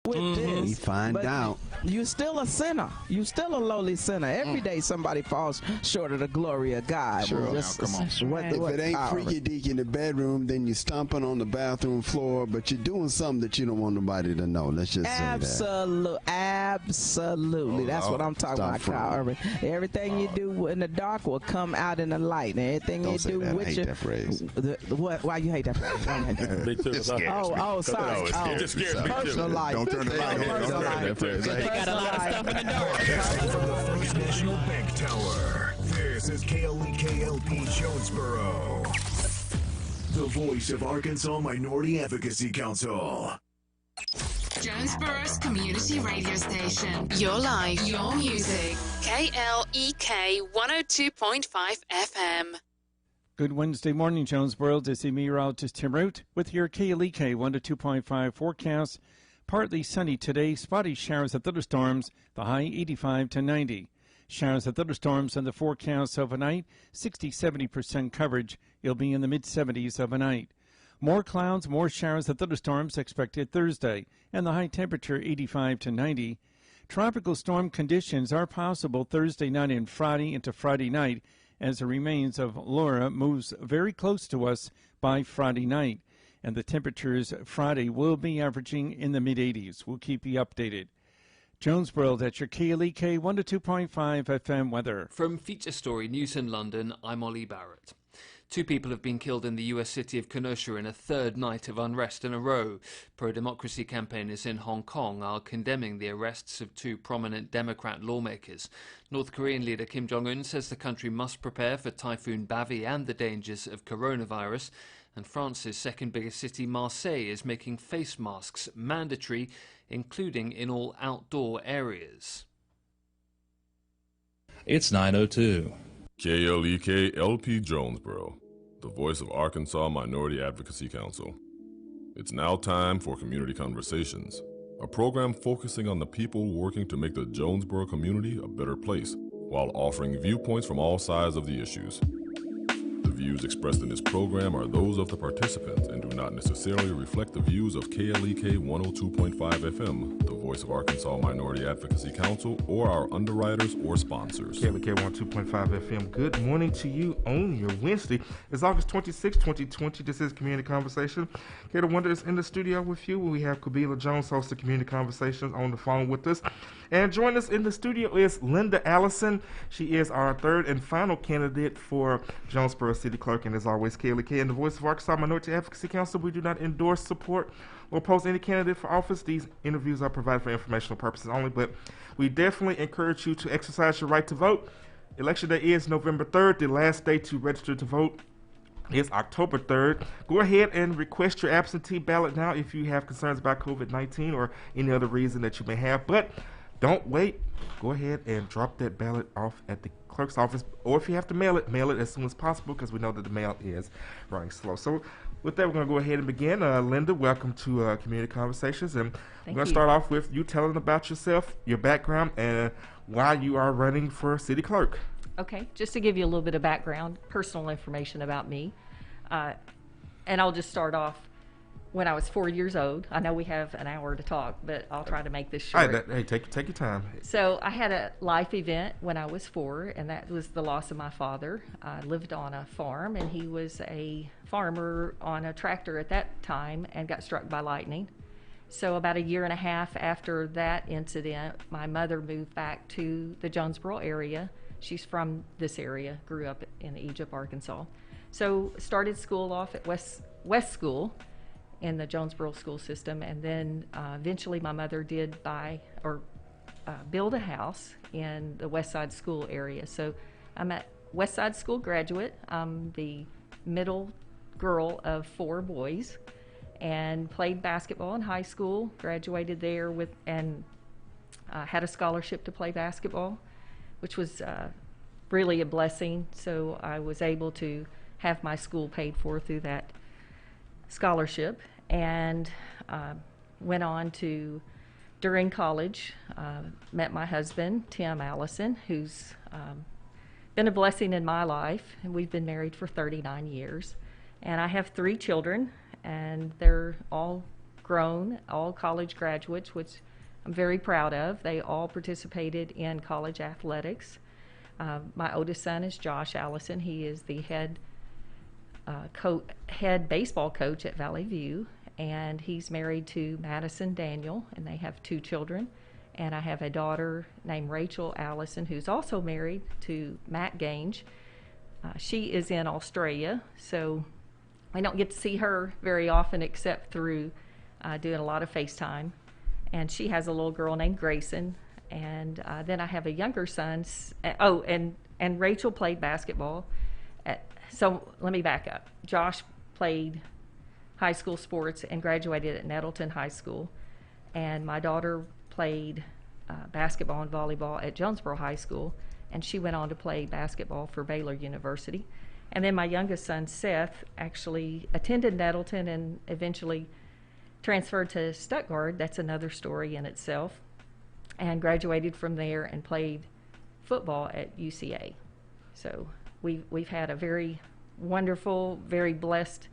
with this. We find out. You still a sinner. You still a lowly sinner. Every day somebody falls short of the glory of God. Sure. Come on. If it ain't freaky deek in the bedroom, then you're stomping on the bathroom floor, but you're doing something that you don't want nobody to know. Let's just say that. Absolutely. That's what I'm talking about, Kyle Urban. Everything you do in the dark will come out in the light. And everything you do with your... Why you hate that phrase? Me too. Sorry. It just scares me too. Personal life. Don't turn the light on. They got a lot of stuff in the dark. From the First National Bank Tower, this is KLEK Jonesboro, the voice of Arkansas Minority Advocacy Council. Jonesboro's community radio station. Your life, your music. KLEK 102.5 FM. Good Wednesday morning, Jonesboro. This is meteorologist Tim Root with your KLEK 102.5 forecast. Partly sunny today, spotty showers and thunderstorms, the high 85 to 90. Showers and thunderstorms in the forecast overnight, 60-70% coverage. It'll be in the mid-70s overnight. More clouds, more showers and thunderstorms expected Thursday, and the high temperature 85 to 90. Tropical storm conditions are possible Thursday night and Friday into Friday night as the remains of Laura moves very close to us by Friday night. And the temperatures Friday will be averaging in the mid-80s. We'll keep you updated. Jonesboro, that's your KLEK 102.5 FM weather. From Feature Story News in London, I'm Ollie Barrett. 2 people have been killed in the US city of Kenosha in a third night of unrest in a row. Pro-democracy campaigners in Hong Kong are condemning the arrests of 2 prominent Democrat lawmakers. North Korean leader Kim Jong-un says the country must prepare for Typhoon Bavi and the dangers of coronavirus. And France's second biggest city, Marseille, is making face masks mandatory, including in all outdoor areas. It's 9:02. KLEK LP Jonesboro, the voice of Arkansas Minority Advocacy Council. It's now time for Community Conversations, a program focusing on the people working to make the Jonesboro community a better place, while offering viewpoints from all sides of the issues. The views expressed in this program are those of the participants and do not necessarily reflect the views of KLEK 102.5 FM, the voice of Arkansas Minority Advocacy Council, or our underwriters or sponsors. KLEK 102.5 FM. Good morning to you on your Wednesday. It's August 26, 2020. This is Community Conversation. Kato Wonder is in the studio with you. We have Kabila Jones, host of Community Conversations, on the phone with us. And joining us in the studio is Linda Allison. She is our third and final candidate for Jonesboro City Clerk, and as always, KLEK and the voice of Arkansas Minority Advocacy Council. We do not endorse, support, or oppose any candidate for office. These interviews are provided for informational purposes only, but we definitely encourage you to exercise your right to vote. Election day is November 3rd. The last day to register to vote is October 3rd. Go ahead and request your absentee ballot now if you have concerns about COVID-19 or any other reason that you may have, but don't wait. Go ahead and drop that ballot off at the clerk's office, or if you have to mail it as soon as possible, because we know that the mail is running slow. So with that, we're going to go ahead and begin. Linda, welcome to Community Conversations, and we're going to start off with you telling about yourself, your background, and why you are running for city clerk. Okay, just to give you a little bit of background, personal information about me, and I'll just start off when I was 4 years old. I know we have an hour to talk, but I'll try to make this short. Hey, take your time. So I had a life event when I was 4, and that was the loss of my father. I lived on a farm, and he was a farmer on a tractor at that time and got struck by lightning. So about a year and a half after that incident, my mother moved back to the Jonesboro area. She's from this area, grew up in Egypt, Arkansas. So started school off at West School in the Jonesboro school system, and then eventually my mother did build a house in the West Side School area. So I'm a West Side School graduate. I'm the middle girl of 4 boys, and played basketball in high school, graduated there and had a scholarship to play basketball, which was really a blessing. So I was able to have my school paid for through that scholarship, and went on to, during college, met my husband, Tim Allison, who's been a blessing in my life, and we've been married for 39 years. And I have 3 children, and they're all grown, all college graduates, which I'm very proud of. They all participated in college athletics. My oldest son is Josh Allison. He is the head baseball coach at Valley View, and he's married to Madison Daniel, and they have 2 children. And I have a daughter named Rachel Allison, who's also married to Matt Gange. She is in Australia, so I don't get to see her very often except through doing a lot of FaceTime. And she has a little girl named Grayson. And then I have a younger son. And Rachel played basketball. So let me back up. Josh played high school sports and graduated at Nettleton High School. And my daughter played basketball and volleyball at Jonesboro High School. And she went on to play basketball for Baylor University. And then my youngest son, Seth, actually attended Nettleton and eventually transferred to Stuttgart. That's another story in itself. And graduated from there and played football at UCA. So we've had a very wonderful, very blessed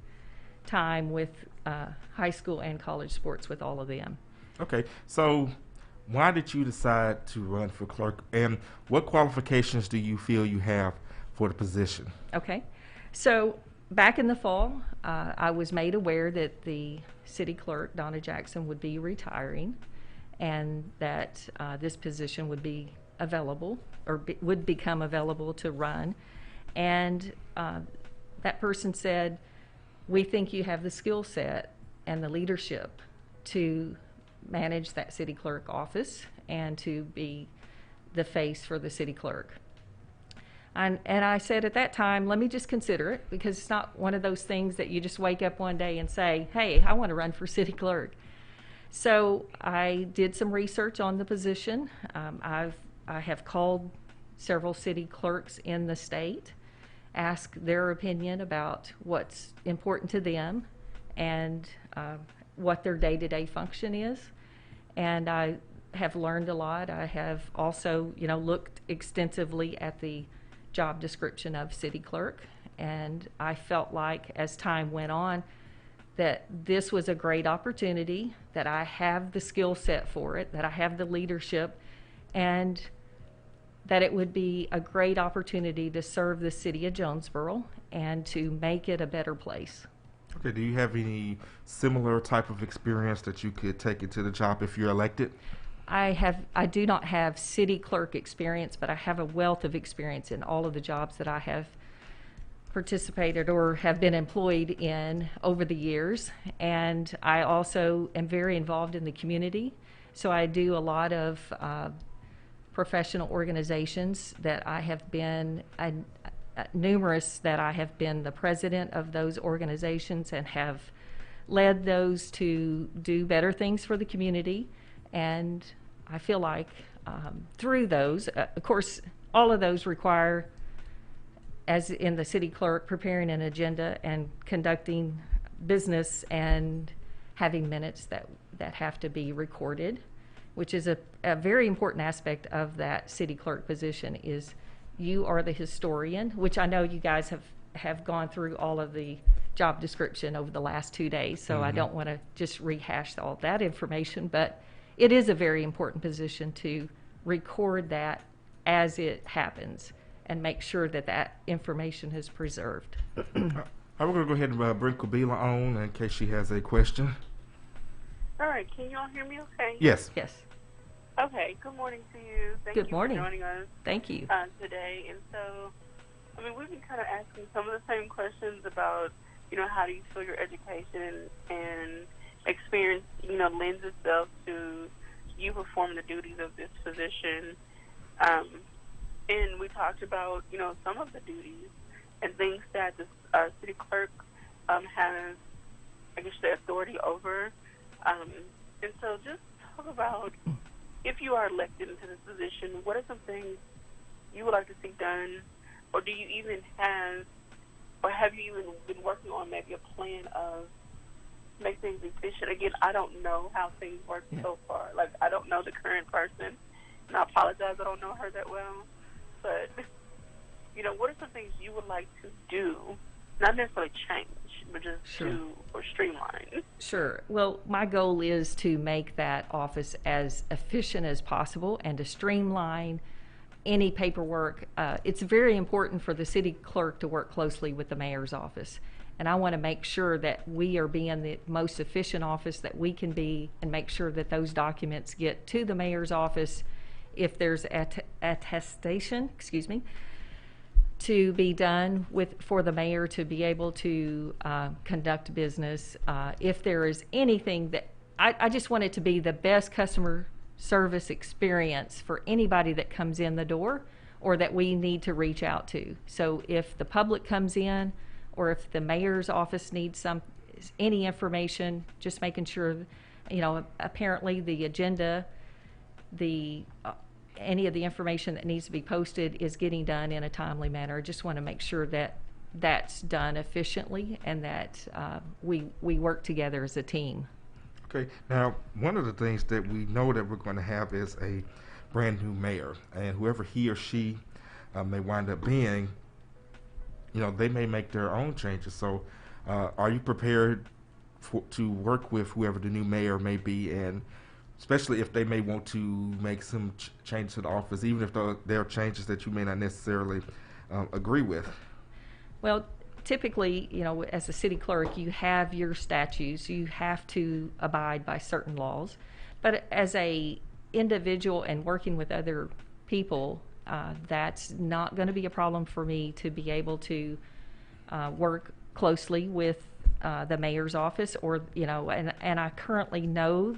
time with high school and college sports with all of them. Okay, so why did you decide to run for clerk, and what qualifications do you feel you have for the position? Okay, so back in the fall, I was made aware that the city clerk, Donna Jackson, would be retiring, and that this position would be available, or would become available to run. And that person said, we think you have the skill set and the leadership to manage that city clerk office and to be the face for the city clerk. And I said at that time, let me just consider it, because it's not one of those things that you just wake up one day and say, hey, I want to run for city clerk. So I did some research on the position. I have called several city clerks in the state, asked their opinion about what's important to them and what their day-to-day function is. And I have learned a lot. I have also, looked extensively at the job description of city clerk, and I felt like as time went on that this was a great opportunity, that I have the skill set for it, that I have the leadership, and that it would be a great opportunity to serve the city of Jonesboro and to make it a better place. Okay, do you have any similar type of experience that you could take into the job if you're elected? I do not have city clerk experience, but I have a wealth of experience in all of the jobs that I have participated or have been employed in over the years. And I also am very involved in the community. So I do a lot of professional organizations that I have been, numerous that I have been the president of those organizations and have led those to do better things for the community. And I feel like through those, of course, all of those require, as in the city clerk, preparing an agenda and conducting business and having minutes that have to be recorded, which is a very important aspect of that city clerk position. Is you are the historian, which I know you guys have gone through all of the job description over the last 2 days, so I don't want to just rehash all that information, but it is a very important position to record that as it happens and make sure that that information is preserved. I'm going to go ahead and bring Kabila on in case she has a question. All right, can you all hear me okay? Yes. Yes. Okay, good morning to you. Thank Good you morning. for joining us. Thank you. Today. And so, we've been kind of asking some of the same questions about, how do you feel your education and experience, lends itself to you performing the duties of this position. And we talked about, some of the duties and things that the city clerk has, the authority over. And so just talk about, if you are elected into this position, what are some things you would like to see done, or do you even have, or have you even been working on maybe a plan of make things efficient? Again, I don't know how things work so far. Like, I don't know the current person, and I apologize, I don't know her that well. But, what are some things you would like to do, not necessarily change, but just Sure. do or streamline? Sure. Well, my goal is to make that office as efficient as possible and to streamline any paperwork. It's very important for the city clerk to work closely with the mayor's office. And I want to make sure that we are being the most efficient office that we can be and make sure that those documents get to the mayor's office if there's attestation, to be done for the mayor to be able to conduct business. If there is anything that, I just want it to be the best customer service experience for anybody that comes in the door or that we need to reach out to. So if the public comes in or if the mayor's office needs any information, just making sure, apparently the agenda, any of the information that needs to be posted is getting done in a timely manner. I just want to make sure that that's done efficiently and that we work together as a team. Okay. Now, one of the things that we know that we're going to have is a brand new mayor, and whoever he or she may wind up being, they may make their own changes. So, are you prepared to work with whoever the new mayor may be, and especially if they may want to make some change to the office, even if there are changes that you may not necessarily agree with? Well, typically, as a city clerk, you have your statutes. You have to abide by certain laws. But as a individual and working with other people, that's not going to be a problem for me to be able to work closely with the mayor's office, or and I currently know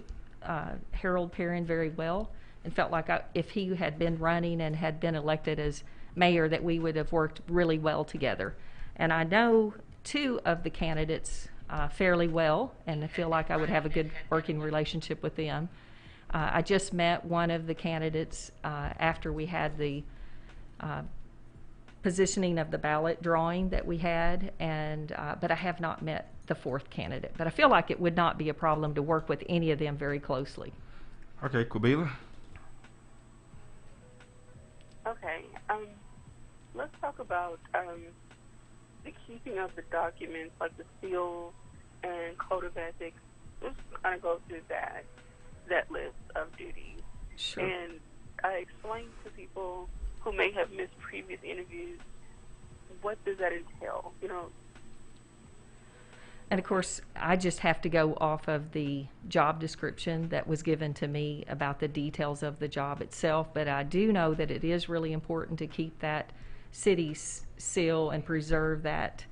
Harold Perrin very well, and felt like if he had been running and had been elected as mayor, that we would have worked really well together. And I know two of the candidates fairly well, and I feel like I would have a good working relationship with them. I just met one of the candidates after we had the positioning of the ballot drawing that we had, and but I have not met the fourth candidate. But I feel like it would not be a problem to work with any of them very closely. Okay, Kubila. Okay, let's talk about the keeping of the documents, like the seal and code of ethics. Let's kind of go through that list of duties. Sure. And I explained to people who may have missed previous interviews, what does that entail? And of course, I just have to go off of the job description that was given to me about the details of the job itself. But I do know that it is really important to keep that city seal and preserve that,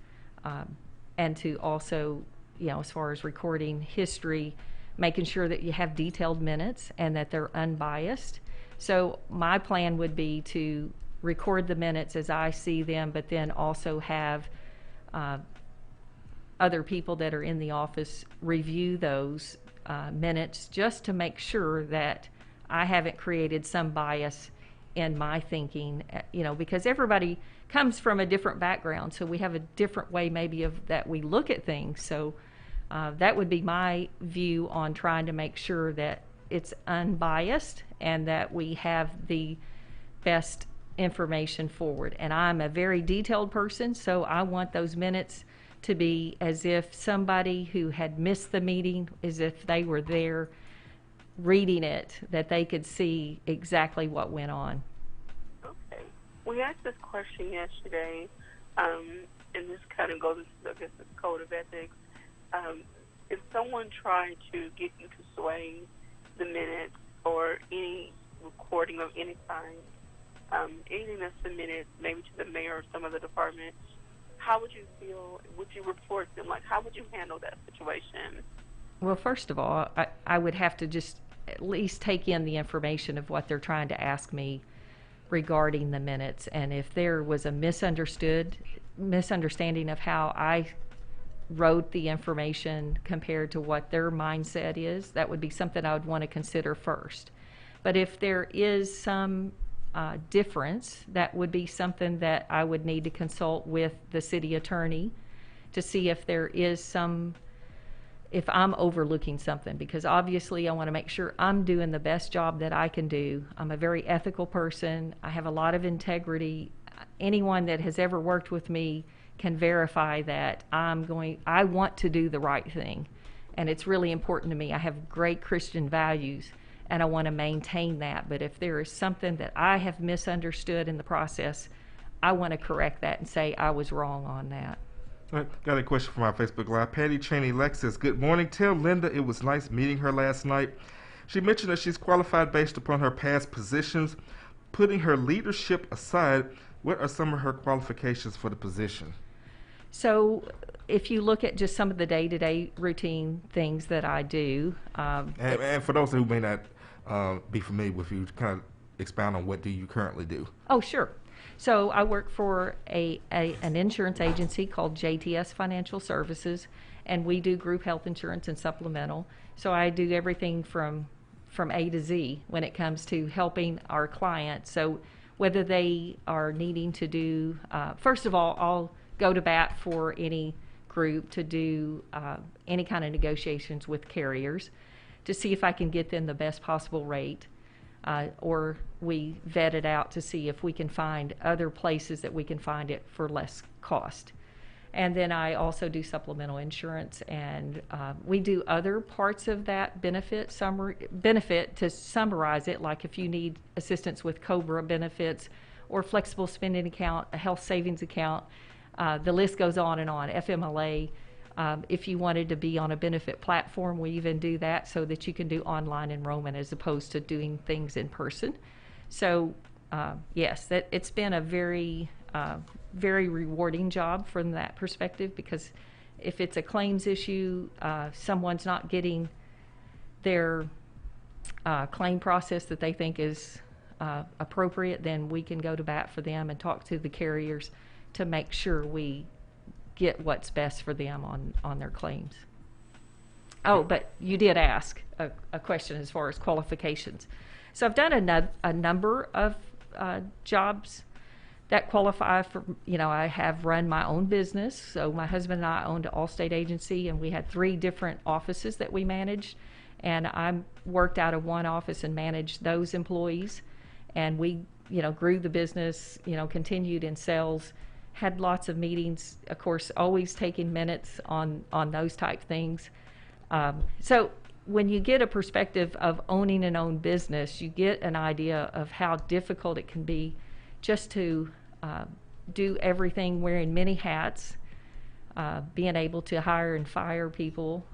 and to also, as far as recording history, making sure that you have detailed minutes and that they're unbiased. So my plan would be to record the minutes as I see them, but then also have other people that are in the office review those minutes, just to make sure that I haven't created some bias in my thinking, because everybody comes from a different background, so we have a different way maybe that we look at things. So that would be my view on trying to make sure that it's unbiased and that we have the best information forward. And I'm a very detailed person, so I want those minutes to be as if somebody who had missed the meeting, as if they were there reading it, that they could see exactly what went on. Okay. We asked this question yesterday, and this kind of goes into, I guess, the code of ethics. If someone tried to get you to sway the minutes or any recording of any kind, anything that's submitted maybe to the mayor or some other department, how would you feel? Would you report them? How would you handle that situation? Well, first of all, I would have to just at least take in the information of what they're trying to ask me regarding the minutes. And if there was a misunderstanding of how I wrote the information compared to what their mindset is, that would be something I would want to consider first. But if there is some difference, that would be something that I would need to consult with the city attorney to see if there is if I'm overlooking something, because obviously I want to make sure I'm doing the best job that I can do. I'm a very ethical person. I have a lot of integrity. Anyone that has ever worked with me can verify that I want to do the right thing. And it's really important to me. I have great Christian values, and I want to maintain that. But if there is something that I have misunderstood in the process, I want to correct that and say I was wrong on that. All right, got a question from our Facebook Live. Patty Cheney Lex says, good morning. Tell Linda it was nice meeting her last night. She mentioned that she's qualified based upon her past positions. Putting her leadership aside, what are some of her qualifications for the position? So if you look at just some of the day-to-day routine things that I do. And for those who may not be familiar with you, kind of expound on what do you currently do? Oh, sure. So I work for an insurance agency called JTS Financial Services, and we do group health insurance and supplemental. So I do everything from A to Z when it comes to helping our clients. So whether they are needing to do, first of all, I'll go to bat for any group to do any kind of negotiations with carriers to see if I can get them the best possible rate. Or we vet it out to see if we can find other places that we can find it for less cost. And then I also do supplemental insurance, and we do other parts of that benefit to summarize it, like if you need assistance with COBRA benefits or flexible spending account, a health savings account, the list goes on and on, FMLA. If you wanted to be on a benefit platform, we even do that so that you can do online enrollment as opposed to doing things in person. So yes, it's been a very, very rewarding job from that perspective, because if it's a claims issue, someone's not getting their claim process that they think is appropriate, then we can go to bat for them and talk to the carriers to make sure we get what's best for them on their claims. Oh, but you did ask a question as far as qualifications. So I've done a number of jobs that qualify for, I have run my own business. So my husband and I owned an Allstate agency, and we had 3 different offices that we managed. And I worked out of one office and managed those employees. And we, grew the business, continued in sales, had lots of meetings, of course, always taking minutes on those type things. So when you get a perspective of owning an own business, you get an idea of how difficult it can be just to do everything, wearing many hats, being able to hire and fire people,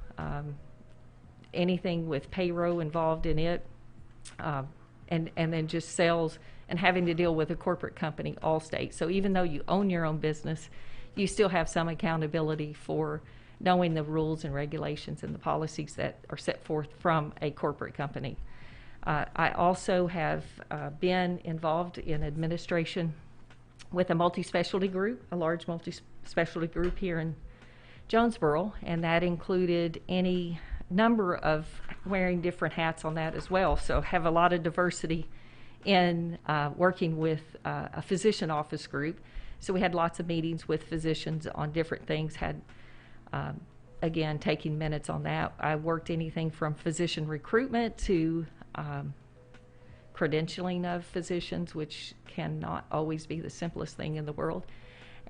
anything with payroll involved in it, and then just sales and having to deal with a corporate company, Allstate. So even though you own your own business, you still have some accountability for knowing the rules and regulations and the policies that are set forth from a corporate company. I also have been involved in administration with a multi-specialty group, a large multi-specialty group here in Jonesboro, and that included any number of wearing different hats on that as well. So have a lot of diversity in working with a physician office group. So we had lots of meetings with physicians on different things, had, again, taking minutes on that. I worked anything from physician recruitment to credentialing of physicians, which cannot always be the simplest thing in the world,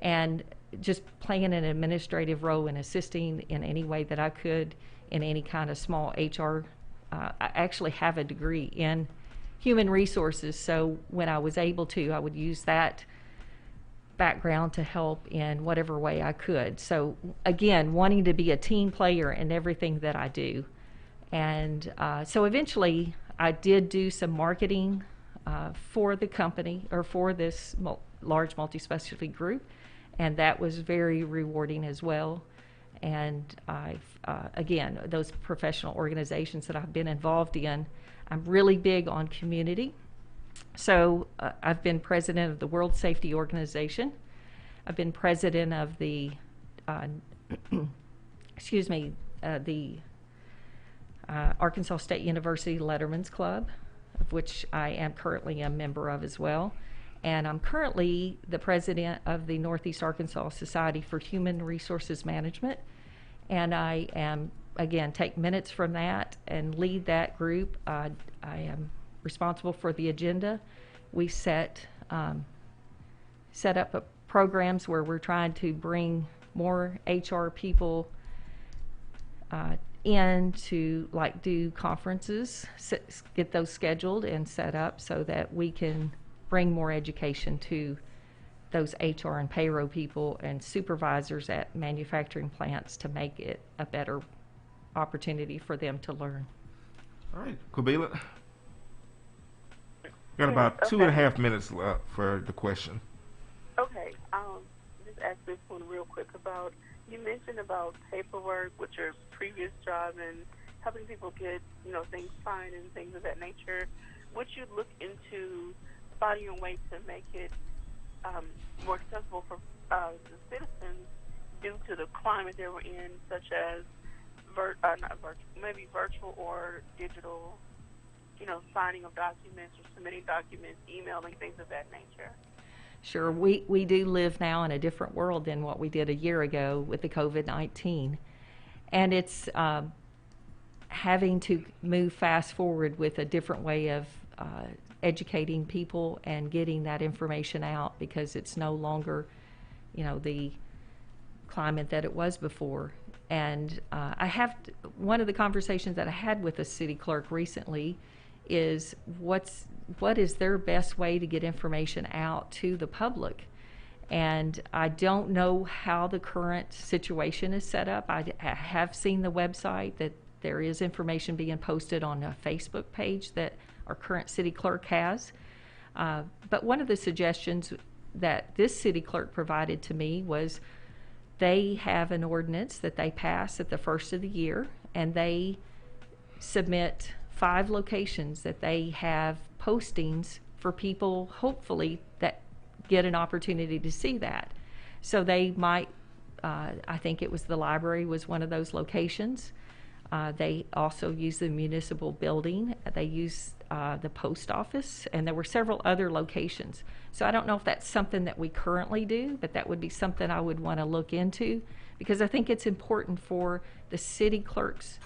and just playing an administrative role and assisting in any way that I could in any kind of small HR. I actually have a degree in human resources, so when I was able to, I would use that background to help in whatever way I could. So again, wanting to be a team player in everything that I do. And so eventually I did do some marketing for the company, or for this large multi-specialty group, and that was very rewarding as well. And I've, again, those professional organizations that I've been involved in, I'm really big on community. So I've been president of the World Safety Organization. I've been president of the, the Arkansas State University Letterman's Club, of which I am currently a member of as well. And I'm currently the president of the Northeast Arkansas Society for Human Resources Management. And I am, again, take minutes from that and lead that group. I am responsible for the agenda. We set up a programs where we're trying to bring more HR people in to do conferences, get those scheduled and set up so that we can bring more education to those HR and payroll people and supervisors at manufacturing plants to make it a better opportunity for them to learn. All right, Kabila. Got about 2.5 minutes left for the question. Okay, just ask this one real quick about, you mentioned about paperwork with your previous job and helping people get, things signed and things of that nature. Would you look into finding a way to make it more accessible for the citizens due to the climate that we're in, such as maybe virtual or digital, signing of documents or submitting documents, emailing, things of that nature? Sure, we do live now in a different world than what we did a year ago with the COVID-19. And it's having to move fast forward with a different way of educating people and getting that information out, because it's no longer, the climate that it was before. And one of the conversations that I had with a city clerk recently is what is their best way to get information out to the public. And I don't know how the current situation is set up. I have seen the website that there is information being posted on a Facebook page that our current city clerk has. But one of the suggestions that this city clerk provided to me was they have an ordinance that they pass at the first of the year, and they submit 5 locations that they have postings for people, hopefully, that get an opportunity to see that. So they might, I think it was the library was one of those locations. They also use the municipal building. They use the post office, and there were several other locations. So I don't know if that's something that we currently do, but that would be something I would want to look into, because I think it's important for the city clerk's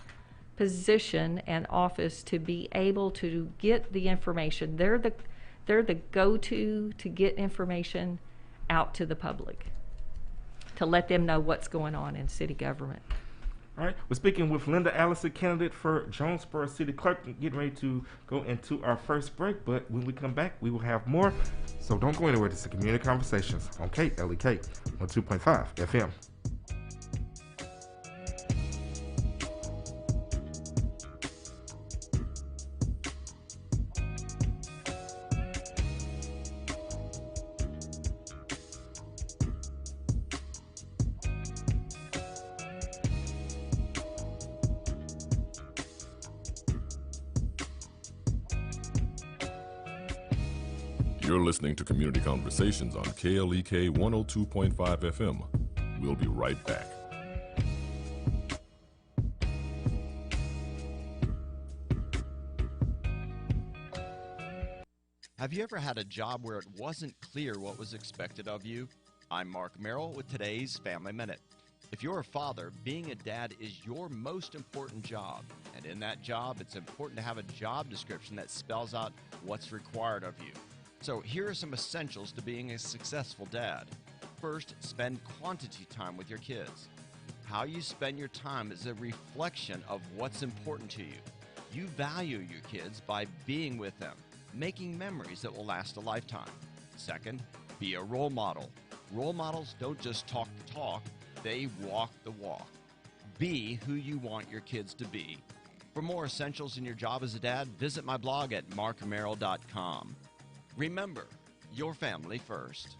position and office to be able to get the information. They're the go-to to get information out to the public, to let them know what's going on in city government. All right, we're speaking with Linda Allison, candidate for Jonesboro City Clerk, getting ready to go into our first break. But when we come back, we will have more. So don't go anywhere. This is Community Conversations on KLEK 102.5 FM. You're listening to Community Conversations on KLEK 102.5 FM. We'll be right back. Have you ever had a job where it wasn't clear what was expected of you? I'm Mark Merrill with today's Family Minute. If you're a father, being a dad is your most important job. And in that job, it's important to have a job description that spells out what's required of you. So here are some essentials to being a successful dad. First, spend quantity time with your kids. How you spend your time is a reflection of what's important to you. You value your kids by being with them, making memories that will last a lifetime. Second, be a role model. Role models don't just talk the talk, they walk the walk. Be who you want your kids to be. For more essentials in your job as a dad, visit my blog at markmerrill.com. Remember, your family first.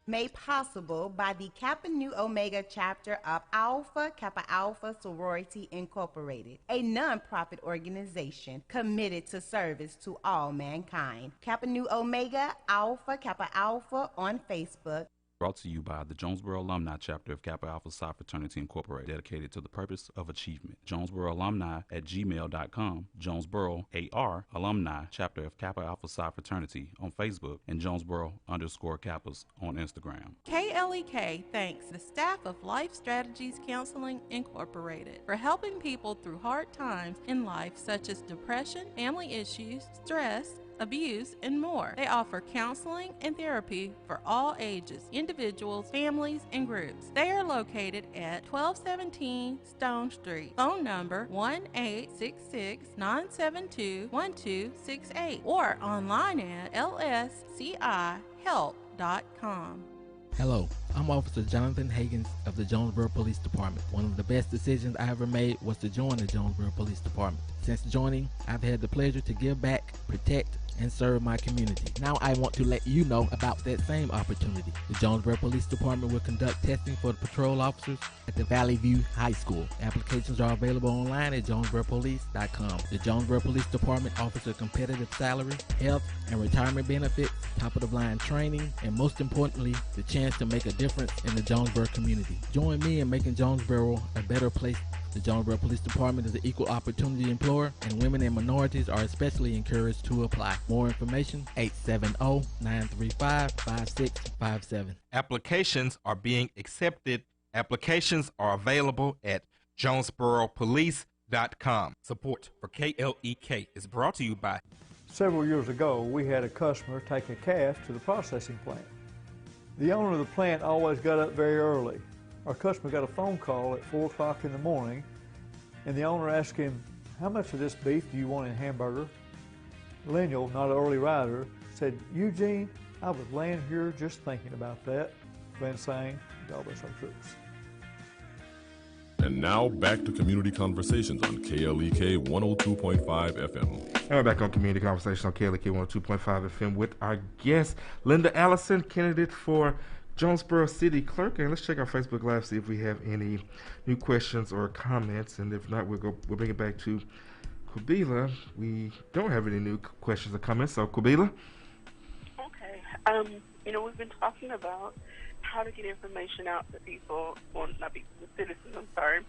Made possible by the Kappa Nu Omega chapter of Alpha Kappa Alpha Sorority Incorporated, a nonprofit organization committed to service to all mankind. Kappa Nu Omega Alpha Kappa Alpha on Facebook. Brought to you by the Jonesboro Alumni Chapter of Kappa Alpha Psi Fraternity Incorporated, dedicated to the purpose of achievement. Jonesboro Alumni at gmail.com, Jonesboro AR Alumni Chapter of Kappa Alpha Psi Fraternity on Facebook, and Jonesboro_Kappas on Instagram. KLEK thanks the staff of Life Strategies Counseling Incorporated for helping people through hard times in life, such as depression, family issues, stress, abuse, and more. They offer counseling and therapy for all ages, individuals, families, and groups. They are located at 1217 Stone Street. Phone number 1-866-972-1268 or online at lscihelp.com. Hello, I'm Officer Jonathan Higgins of the Jonesboro Police Department. One of the best decisions I ever made was to join the Jonesboro Police Department. Since joining, I've had the pleasure to give back, protect, and serve my community. Now I want to let you know about that same opportunity. The Jonesboro Police Department will conduct testing for the patrol officers at the Valley View High School. Applications are available online at jonesboropolice.com. The Jonesboro Police Department offers a competitive salary, health, and retirement benefits, top-of-the-line training, and most importantly, the chance to make a difference in the Jonesboro community. Join me in making Jonesboro a better place. The Jonesboro Police Department is an equal opportunity employer, and women and minorities are especially encouraged to apply. More information, 870-935-5657. Applications are being accepted. Applications are available at jonesboropolice.com. Support for KLEK is brought to you by... Several years ago, we had a customer take a calf to the processing plant. The owner of the plant always got up very early. Our customer got a phone call at 4 o'clock in the morning, and the owner asked him, "How much of this beef do you want in hamburger?" Lemuel, not an early rider, said, "Eugene, I was laying here just thinking about that." Glenn sang, "God bless our troops." And now back to Community Conversations on KLEK 102.5 FM. And we're back on Community Conversations on KLEK 102.5 FM with our guest, Linda Allison, candidate for Jonesboro City Clerk. And let's check our Facebook Live, see if we have any new questions or comments. And if not, we'll bring it back to Kubila. We don't have any new questions or comments. So, Kubila? Okay. We've been talking about how to get information out to people, well, not people, the citizens, I'm sorry,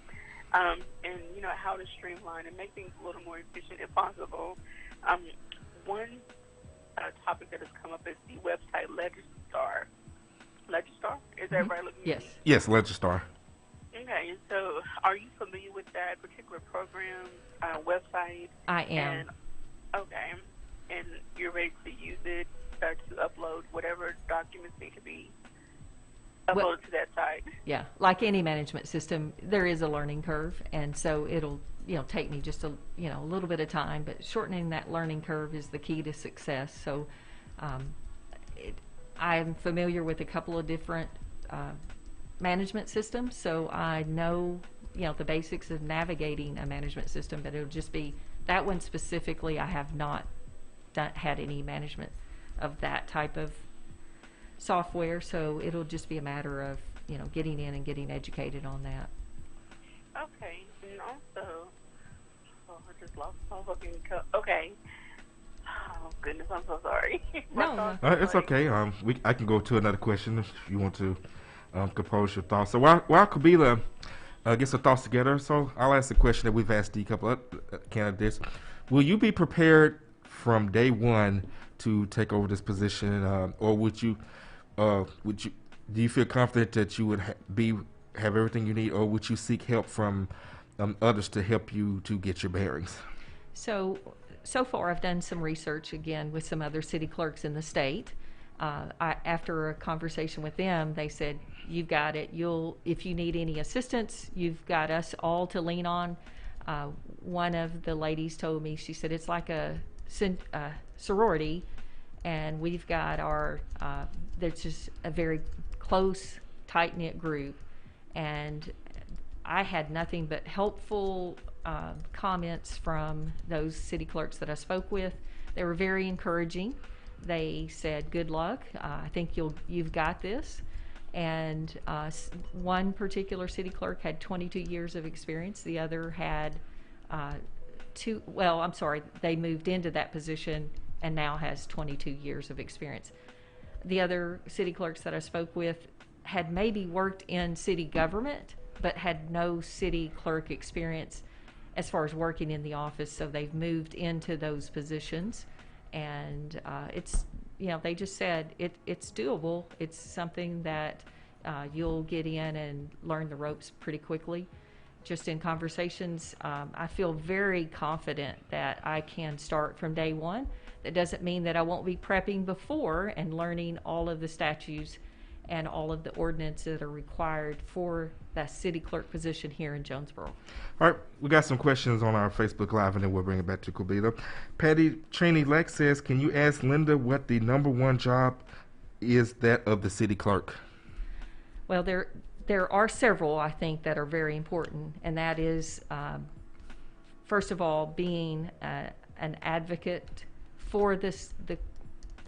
and, how to streamline and make things a little more efficient if possible. One topic that has come up is the website Legistar. Legistar? Is that right? Yes. Yes, Legistar. Okay, so are you familiar with that particular program, website? I am. Okay, and you're ready to use it to upload whatever documents need to be uploaded to that site? Yeah, like any management system, there is a learning curve, and so it'll take me just a little bit of time, but shortening that learning curve is the key to success. So I'm familiar with a couple of different management systems, so I know the basics of navigating a management system, but it'll just be that one specifically. I have not had any management of that type of software, so it'll just be a matter of getting in and getting educated on that. Okay, and also, I just lost my fucking cup. Okay. Oh goodness, I'm so sorry. No, it's okay. I can go to another question if you want to compose your thoughts. So while Kabila gets her thoughts together, so I'll ask the question that we've asked the couple of candidates. Will you be prepared from day one to take over this position, or do you feel confident that you would have everything you need, or would you seek help from others to help you to get your bearings? So far, I've done some research again with some other city clerks in the state. After a conversation with them, they said, "You've got it. If you need any assistance, you've got us all to lean on." One of the ladies told me, she said, "It's like a sorority, and we've got there's just a very close, tight-knit group." And I had nothing but helpful comments from those city clerks that I spoke with. They were very encouraging. They said, "Good luck. I think you've got this." And one particular city clerk had 22 years of experience. The other had they moved into that position and now has 22 years of experience. The other city clerks that I spoke with had maybe worked in city government, but had no city clerk experience as far as working in the office, so they've moved into those positions. And they just said it's doable. It's something that you'll get in and learn the ropes pretty quickly. Just in conversations, I feel very confident that I can start from day one. That doesn't mean that I won't be prepping before and learning all of the statutes and all of the ordinances that are required for the city clerk position here in Jonesboro. All right, we got some questions on our Facebook Live, and then we'll bring it back to Kubila. Patty Cheney Lex says, can you ask Linda what the number one job is that of the city clerk? Well, there are several, I think, that are very important, and that is, first of all, being an advocate for the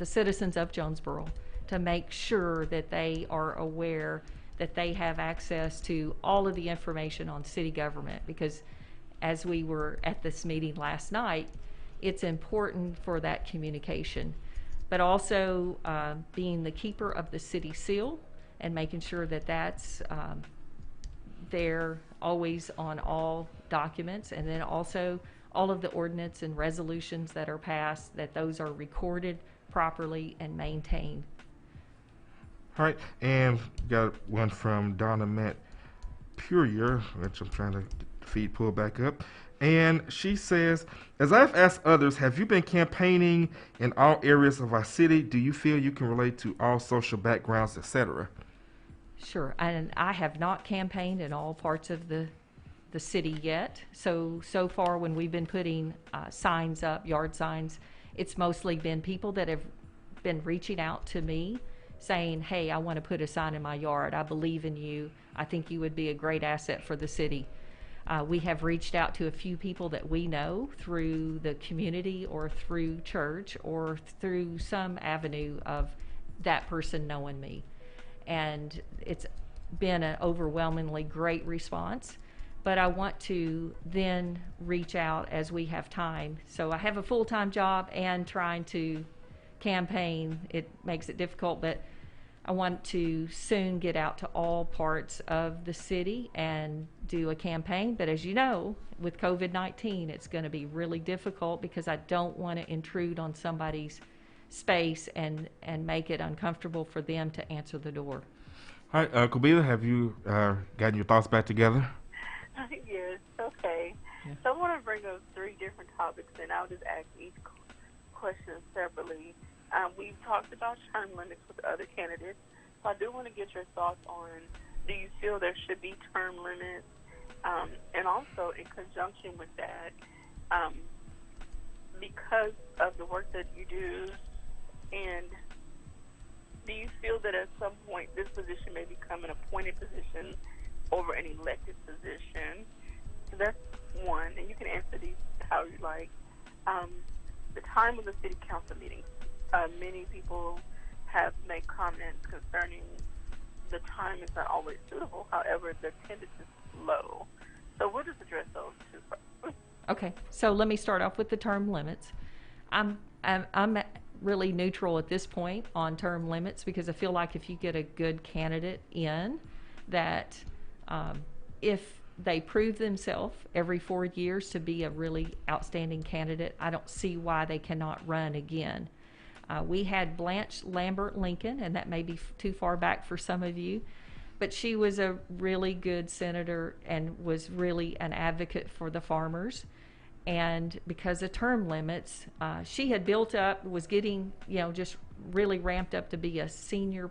citizens of Jonesboro, to make sure that they are aware that they have access to all of the information on city government, because as we were at this meeting last night, it's important for that communication. But also being the keeper of the city seal and making sure that that's there always on all documents, and then also all of the ordinance and resolutions that are passed, that those are recorded properly and maintained. All right, and got one from Donna Matt Purier, which I'm trying to pull back up. And she says, as I've asked others, have you been campaigning in all areas of our city? Do you feel you can relate to all social backgrounds, etc.? Sure, and I have not campaigned in all parts of the city yet. So far when we've been putting signs up, yard signs, it's mostly been people that have been reaching out to me saying, hey, I want to put a sign in my yard. I believe in you. I think you would be a great asset for the city. We have reached out to a few people that we know through the community or through church or through some avenue of that person knowing me. And it's been an overwhelmingly great response. But I want to then reach out as we have time. So I have a full-time job and trying to campaign. It makes it difficult, but I want to soon get out to all parts of the city and do a campaign. But as you know, with COVID-19, it's going to be really difficult because I don't want to intrude on somebody's space and make it uncomfortable for them to answer the door. All right, Kubila, have you gotten your thoughts back together? Yes, okay. Yeah. So I want to bring up 3 different topics, and I'll just ask each question separately. We've talked about term limits with other candidates, so I do want to get your thoughts on, do you feel there should be term limits? And also, in conjunction with that, because of the work that you do, and do you feel that at some point this position may become an appointed position over an elected position? So that's one, and you can answer these how you like. The time of the city council meetings. Many people have made comments concerning the time is not always suitable. However, the attendance is low. So we'll just address those 2 first. Okay, so let me start off with the term limits. I'm really neutral at this point on term limits because I feel like if you get a good candidate in, that if they prove themselves every 4 years to be a really outstanding candidate, I don't see why they cannot run again. We had Blanche Lambert Lincoln, and that may be too far back for some of you, but she was a really good senator and was really an advocate for the farmers. And because of term limits, she had built up, was getting, just really ramped up to be a senior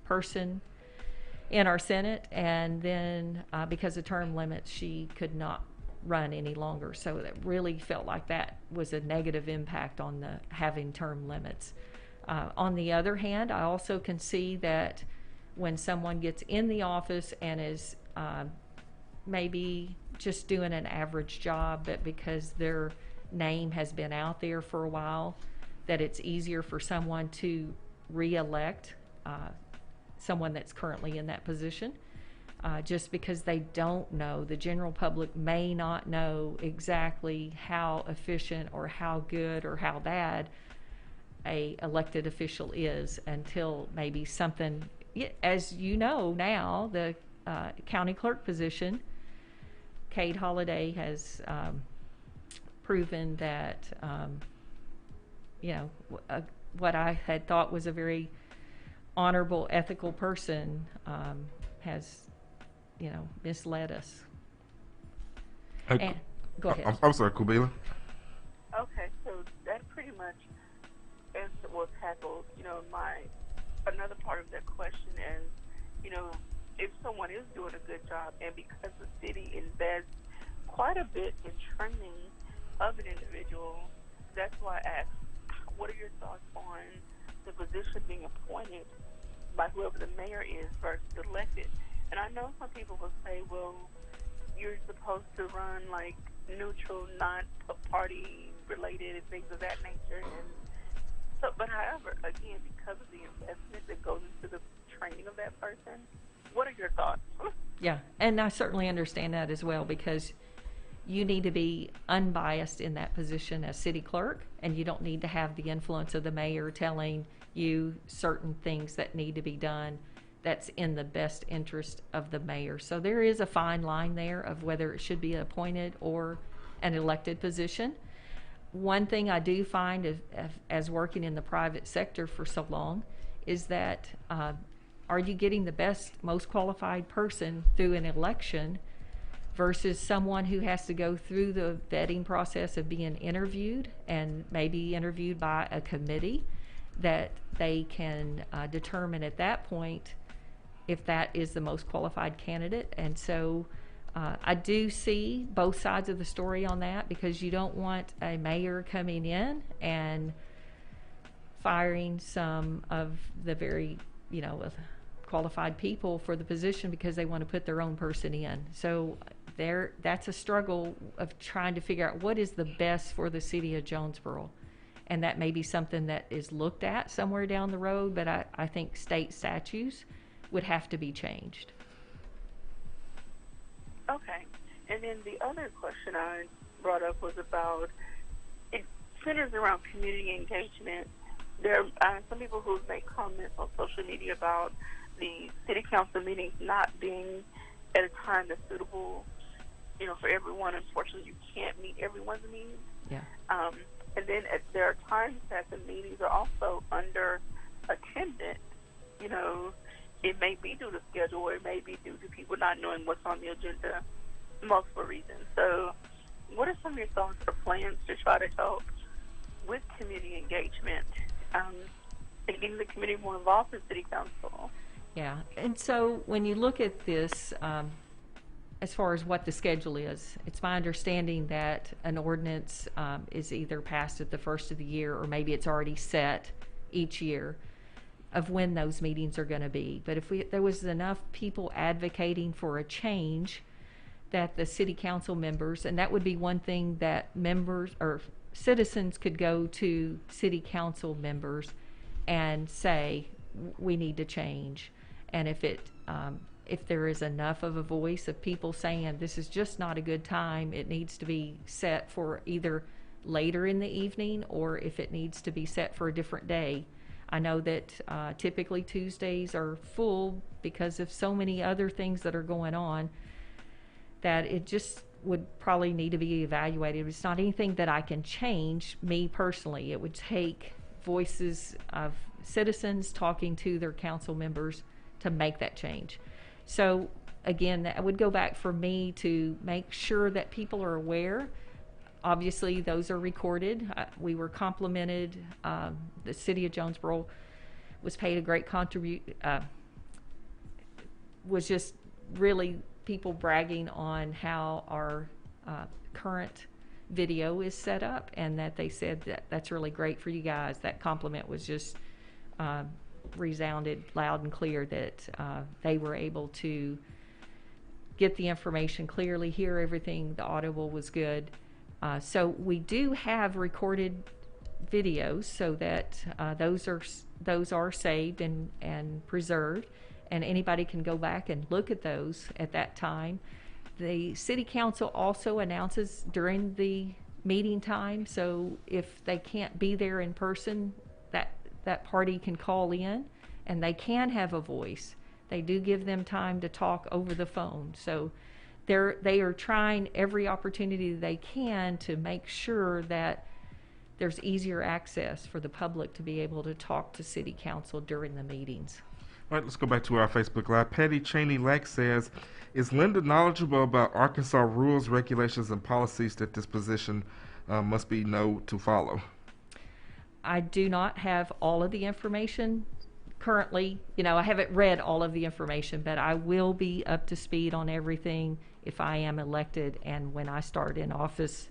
person in our Senate, and then because of term limits, she could not run any longer. So it really felt like that was a negative impact on the having term limits. On the other hand, I also can see that when someone gets in the office and is maybe just doing an average job, but because their name has been out there for a while, that it's easier for someone to re-elect someone that's currently in that position, just because they don't know, the general public may not know exactly how efficient or how good or how bad a elected official is until maybe something, as you know now, the county clerk position, Kate Holliday has proven that, what I had thought was a very honorable, ethical person has, misled us. Go ahead. I'm sorry, Kubila. Okay, so that pretty much answered, well, tackled, another part of that question is, if someone is doing a good job, and because the city invests quite a bit in training of an individual, that's why I asked, what are your thoughts on the position being appointed by whoever the mayor is versus elected? And I know some people will say, well, you're supposed to run like neutral, not party related and things of that nature. And so, but however, again, because of the investment that goes into the training of that person, what are your thoughts? Yeah, and I certainly understand that as well, because you need to be unbiased in that position as city clerk, and you don't need to have the influence of the mayor telling you certain things that need to be done that's in the best interest of the mayor. So there is a fine line there of whether it should be an appointed or an elected position. One thing I do find as working in the private sector for so long is that are you getting the best, most qualified person through an election versus someone who has to go through the vetting process of being interviewed, and maybe interviewed by a committee that they can determine at that point if that is the most qualified candidate. And so I do see both sides of the story on that, because you don't want a mayor coming in and firing some of the very, qualified people for the position because they want to put their own person in. So that's a struggle of trying to figure out what is the best for the city of Jonesboro. And that may be something that is looked at somewhere down the road, but I think state statutes would have to be changed. Okay. And then the other question I brought up was about, it centers around community engagement. There are some people who make comments on social media about the city council meetings not being at a time that's suitable, for everyone. Unfortunately, you can't meet everyone's needs. Yeah. And then there are times that the meetings are also under attended. It may be due to schedule, or it may be due to people not knowing what's on the agenda, multiple reasons. So what are some of your thoughts or plans to try to help with community engagement and getting the community more involved in city council? Yeah, and so when you look at this, as far as what the schedule is, it's my understanding that an ordinance is either passed at the first of the year, or maybe it's already set each year of when those meetings are going to be. But if there was enough people advocating for a change, that the city council members, and that would be one thing that members or citizens could go to city council members and say, we need to change. And if there is enough of a voice of people saying this is just not a good time, it needs to be set for either later in the evening, or if it needs to be set for a different day. I know that typically Tuesdays are full because of so many other things that are going on, that it just would probably need to be evaluated. It's not anything that I can change, me personally. It would take voices of citizens talking to their council members to make that change. So again, that would go back for me to make sure that people are aware. Obviously, those are recorded. We were complimented. The city of Jonesboro was paid a great was just really people bragging on how our current video is set up, and that they said that's really great for you guys. That compliment was just resounded loud and clear, that they were able to get the information clearly, hear everything. The audible was good. So we do have recorded videos, so that those are saved and preserved, and anybody can go back and look at those at that time. The city council also announces during the meeting time, so if they can't be there in person, that party can call in and they can have a voice. They do give them time to talk over the phone. So they are trying every opportunity they can to make sure that there's easier access for the public to be able to talk to city council during the meetings. All right, let's go back to our Facebook Live. Patty Cheney-Lack says, is Linda knowledgeable about Arkansas rules, regulations, and policies that this position must be know to follow? I do not have all of the information currently. I haven't read all of the information, but I will be up to speed on everything if I am elected and when I start in office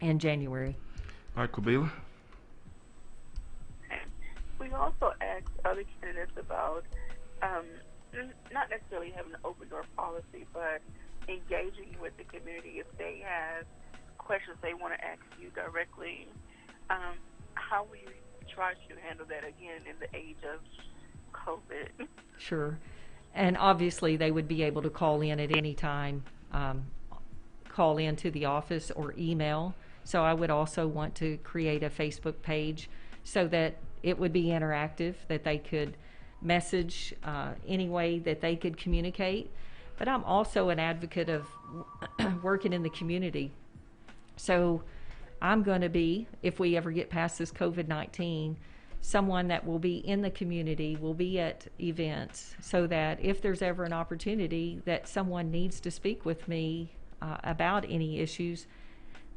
in January. All right, Kabila. We also asked other candidates about not necessarily having an open door policy, but engaging with the community if they have questions they want to ask you directly. How will you try to handle that again in the age of COVID? Sure. And obviously they would be able to call in at any time, call in to the office or email. So I would also want to create a Facebook page so that it would be interactive, that they could message any way that they could communicate. But I'm also an advocate of working in the community. So I'm going to be, if we ever get past this COVID-19, someone that will be in the community, will be at events, so that if there's ever an opportunity that someone needs to speak with me about any issues,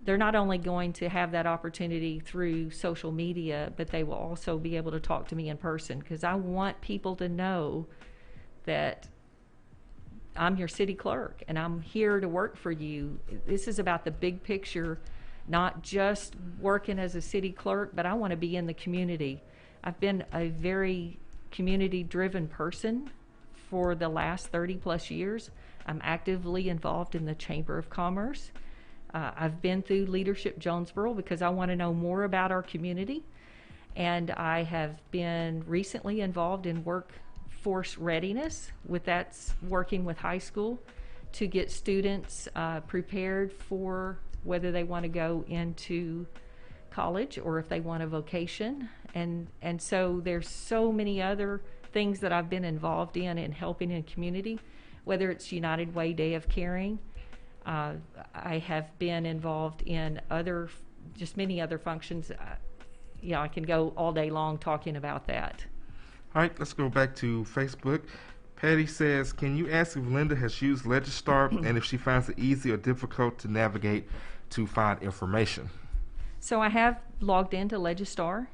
they're not only going to have that opportunity through social media, but they will also be able to talk to me in person, because I want people to know that I'm your city clerk and I'm here to work for you. This is about the big picture, not just working as a city clerk, but I want to be in the community. I've been a very community-driven person for the last 30 plus years. I'm actively involved in the Chamber of Commerce. I've been through Leadership Jonesboro because I want to know more about our community. And I have been recently involved in workforce readiness, that's working with high school to get students prepared for whether they want to go into college or if they want a vocation. And so there's so many other things that I've been involved in helping in community, whether it's United Way Day of Caring. I have been involved in many other functions. I can go all day long talking about that. All right, let's go back to Facebook. Patty says, can you ask if Linda has used Legistar and if she finds it easy or difficult to navigate to find information? So I have logged into Legistar.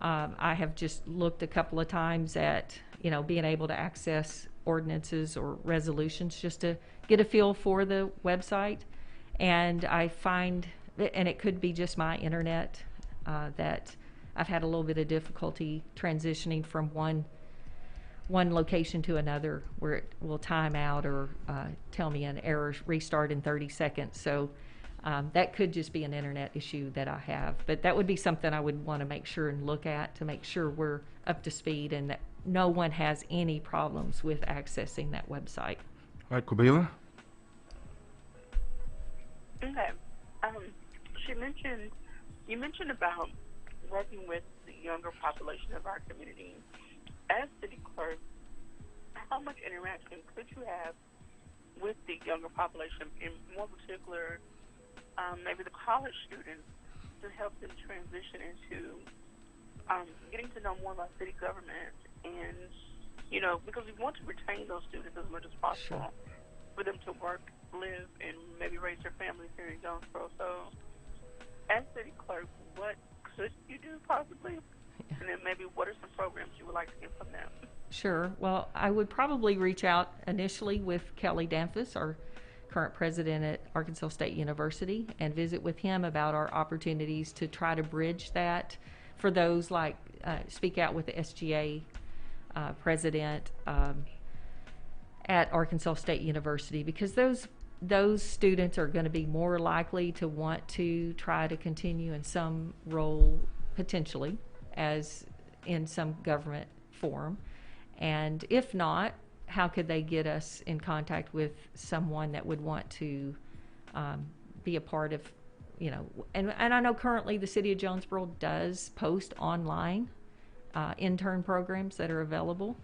I have just looked a couple of times at, being able to access ordinances or resolutions just to get a feel for the website. And I find, and it could be just my internet, that I've had a little bit of difficulty transitioning from one location to another where it will time out or tell me an error restart in 30 seconds. So that could just be an internet issue that I have. But that would be something I would want to make sure and look at to make sure we're up to speed and that no one has any problems with accessing that website. All right, Kabila? Okay. You mentioned about working with the younger population of our community. As city clerk, how much interaction could you have with the younger population, in more particular, maybe the college students, to help them transition into getting to know more about city government and, because we want to retain those students as much as possible for them to work, live, and maybe raise their families here in Jonesboro. So, as city clerk, what could you do possibly? And then maybe what are some programs you would like to get from them? Sure. Well, I would probably reach out initially with Kelly Danfus, our current president at Arkansas State University, and visit with him about our opportunities to try to bridge that for those like speak out with the SGA president at Arkansas State University, because those students are going to be more likely to want to try to continue in some role potentially as in some government form. And if not, how could they get us in contact with someone that would want to be a part of, and I know currently the city of Jonesboro does post online intern programs that are available.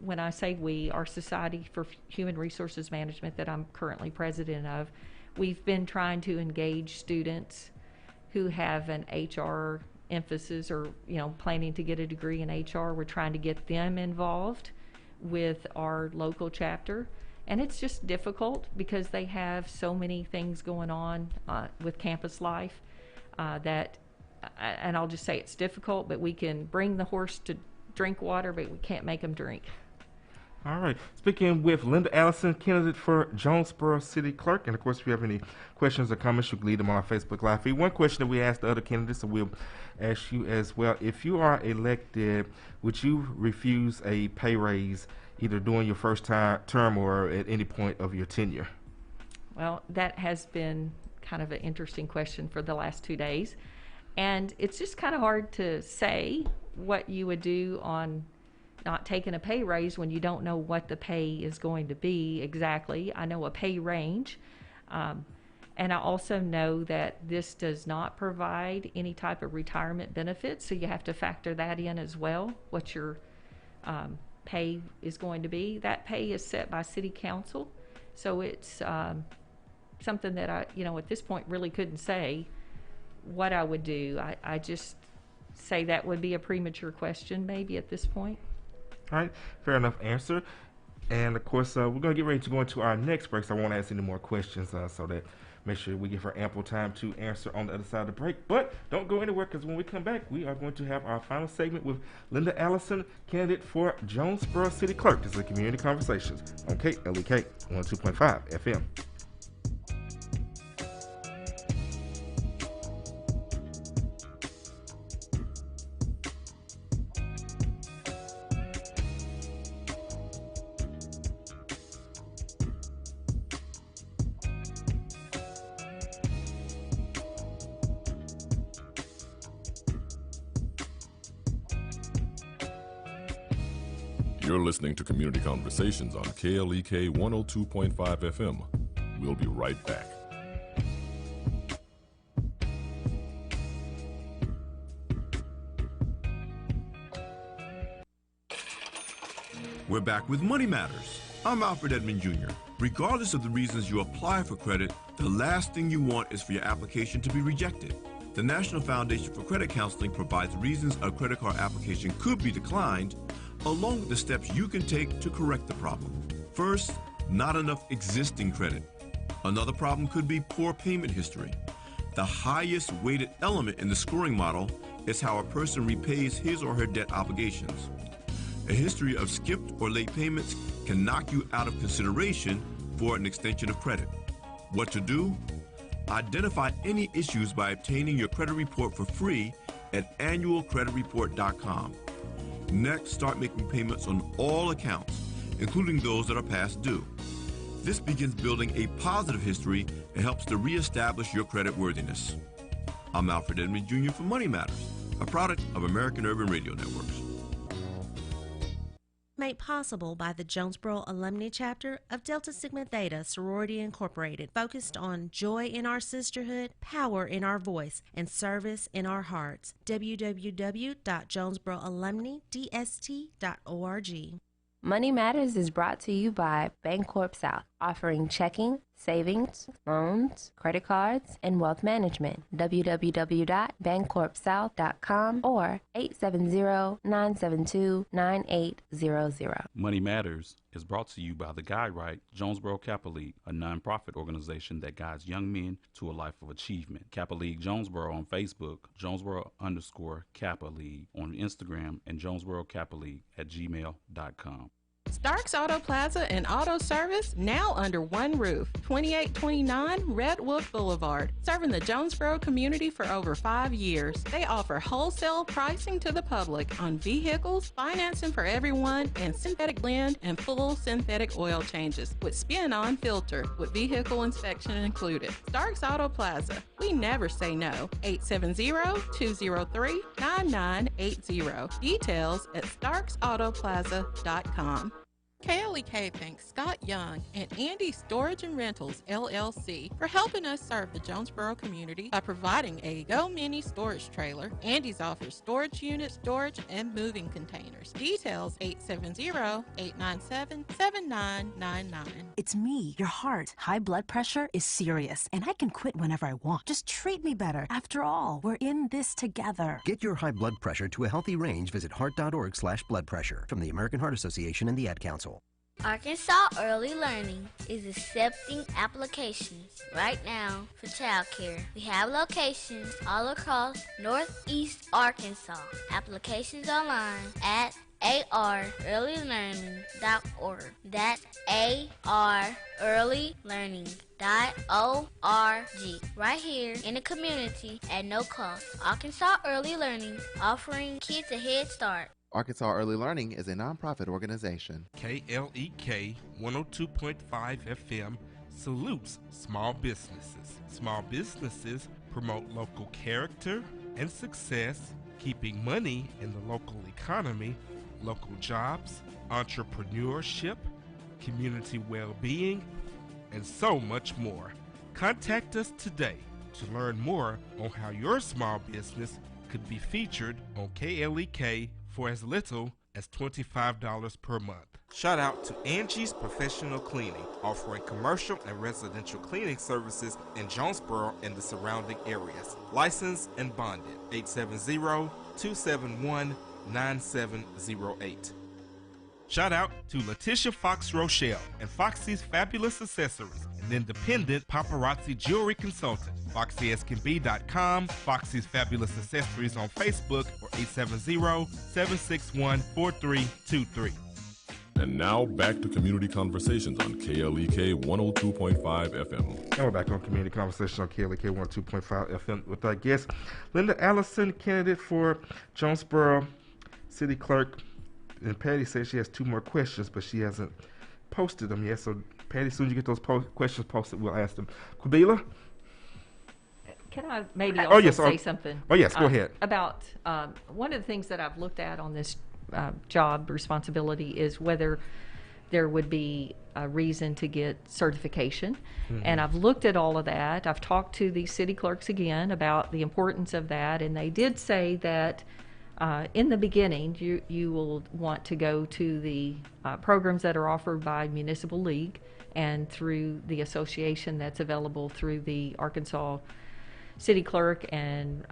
When I say we, our Society for Human Resources Management that I'm currently president of, we've been trying to engage students who have an HR emphasis or, planning to get a degree in HR. We're trying to get them involved with our local chapter. And it's just difficult because they have so many things going on with campus life that and I'll just say it's difficult, but we can bring the horse to drink water, but we can't make him drink. All right. Speaking with Linda Allison, candidate for Jonesboro City Clerk. And, of course, if you have any questions or comments, you can leave them on our Facebook Live feed. One question that we asked the other candidates, and we'll ask you as well. If you are elected, would you refuse a pay raise either during your first term or at any point of your tenure? Well, that has been kind of an interesting question for the last 2 days. And it's just kind of hard to say what you would do on not taking a pay raise when you don't know what the pay is going to be exactly. I know a pay range. And I also know that this does not provide any type of retirement benefits, so you have to factor that in as well, what your pay is going to be. That pay is set by City Council, so it's something that I, at this point really couldn't say what I would do. I just say that would be a premature question maybe at this point. All right, fair enough answer. And, of course, we're going to get ready to go into our next break, so I won't ask any more questions so that make sure we give her ample time to answer on the other side of the break. But don't go anywhere, because when we come back, we are going to have our final segment with Linda Allison, candidate for Jonesboro City Clerk. This is Community Conversations on KLEK 102.5 FM. You're listening to Community Conversations on KLEK 102.5 FM. We'll be right back. We're back with Money Matters. I'm Alfred Edmond Jr. Regardless of the reasons you apply for credit, the last thing you want is for your application to be rejected. The National Foundation for Credit Counseling provides reasons a credit card application could be declined, along with the steps you can take to correct the problem. First, not enough existing credit. Another problem could be poor payment history. The highest weighted element in the scoring model is how a person repays his or her debt obligations. A history of skipped or late payments can knock you out of consideration for an extension of credit. What to do? Identify any issues by obtaining your credit report for free at annualcreditreport.com. Next, start making payments on all accounts, including those that are past due. This begins building a positive history and helps to reestablish your credit worthiness. I'm Alfred Edmond Jr. for Money Matters, a product of American Urban Radio Networks. Made possible by the Jonesboro Alumni Chapter of Delta Sigma Theta Sorority Incorporated, focused on joy in our sisterhood, power in our voice, and service in our hearts. www.jonesboroalumnidst.org. Money Matters is brought to you by Bancorp South, offering checking, savings, loans, credit cards, and wealth management. www.bancorpsouth.com or 870-972-9800. Money Matters is brought to you by the Guide Right Jonesboro Kappa League, a nonprofit organization that guides young men to a life of achievement. Kappa League Jonesboro on Facebook, Jonesboro_Kappa League on Instagram, and Jonesboro Kappa League at gmail.com. Starks Auto Plaza and Auto Service, now under one roof. 2829 Redwood Boulevard, serving the Jonesboro community for over 5 years. They offer wholesale pricing to the public on vehicles, financing for everyone, and synthetic blend and full synthetic oil changes with spin-on filter with vehicle inspection included. Starks Auto Plaza, we never say no. 870-203-9980. Details at starksautoplaza.com. KLEK thanks Scott Young and Andy Storage and Rentals, LLC, for helping us serve the Jonesboro community by providing a Go Mini storage trailer. Andy's offers storage units, storage, and moving containers. Details 870-897-7999. It's me, your heart. High blood pressure is serious, and I can quit whenever I want. Just treat me better. After all, we're in this together. Get your high blood pressure to a healthy range. Visit heart.org/blood pressure from the American Heart Association and the Ad Council. Arkansas Early Learning is accepting applications right now for childcare. We have locations all across Northeast Arkansas. Applications online at arearlylearning.org. That's arearlylearning.org. Right here in the community at no cost. Arkansas Early Learning, offering kids a head start. Arkansas Early Learning is a nonprofit organization. KLEK 102.5 FM salutes small businesses. Small businesses promote local character and success, keeping money in the local economy, local jobs, entrepreneurship, community well-being, and so much more. Contact us today to learn more on how your small business could be featured on KLEK for as little as $25 per month. Shout out to Angie's Professional Cleaning, offering commercial and residential cleaning services in Jonesboro and the surrounding areas. Licensed and bonded. 870-271-9708. Shout out to Letitia Fox Rochelle and Foxy's Fabulous Accessories, an independent paparazzi jewelry consultant. FoxySCanBe.com, Foxy's Fabulous Accessories on Facebook, or 870-761-4323. And now back to Community Conversations on KLEK 102.5 FM. And we're back on Community Conversations on KLEK 102.5 FM with our guest, Linda Allison, candidate for Jonesboro City Clerk. And Patty says she has 2 more questions, but she hasn't posted them yet. So, Patty, as soon as you get those questions posted, we'll ask them. Kubila? Can I maybe also say something? Oh, yes, go ahead. About one of the things that I've looked at on this job responsibility is whether there would be a reason to get certification. Mm-hmm. And I've looked at all of that. I've talked to the city clerks again about the importance of that, and they did say that in the beginning, you will want to go to the programs that are offered by Municipal League and through the association that's available through the Arkansas City Clerk and